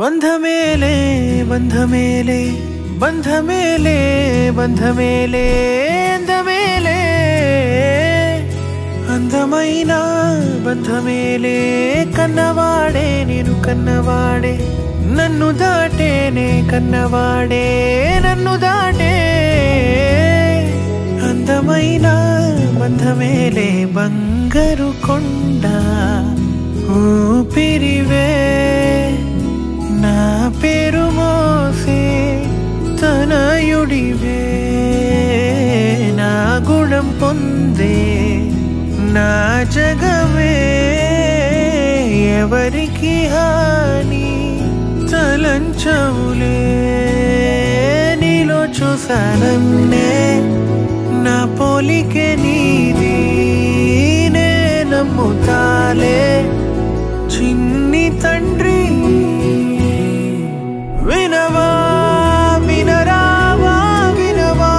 ಬಂಧಮೇಲೆ ಬಂಧಮೇಲೆ ಬಂಧಮೇಲೆ ಬಂಧಮೇಲೆ ಅಂದಮೇಲೆ అందమైన బంధమేలే కన్నవాడే నేను కన్నవాడే నన్ను దాటేనే కన్నవాడే నన్ను దాటే అందమైన బంధమేలే బంగారు కొండ ఊపిరివే నా పేరు మోసే తనయుడివే నా గుణం పొందే నా జగమే ఎవరికి హాని తలంచవులే నీలో చూసానన్నే నా పోలికే నీది నే నమ్ముతాలే చిన్ని తండ్రి వినవా వినరావా వినవా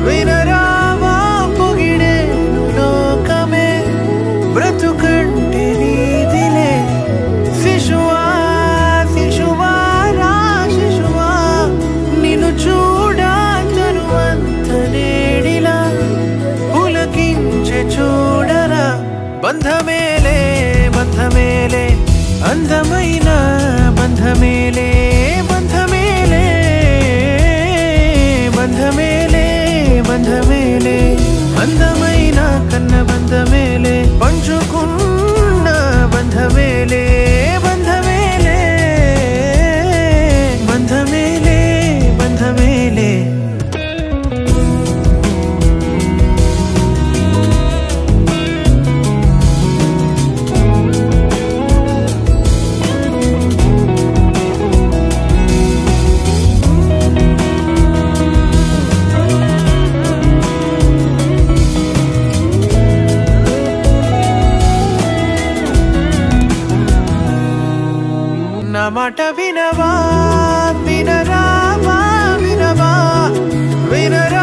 వినరావా పొగిడేను లోకమే బ్రతుకంటే నీదిలే శిశువా శిశువా రా శిశువా నిన్ను చూడా తరువంత నేడిలా పులకించే చూడరా బంధమేలే బంధమేలే అందమైన బంధమేలే బంధమేలే బంధమేలే బంధమేలే అందమైన కన్న బంధమేలే పంచుకున్న బంధమేలే బంధమేలే బంధమేలే బంధమేలే నా మాట వినవా వినరావా వినవా వినరా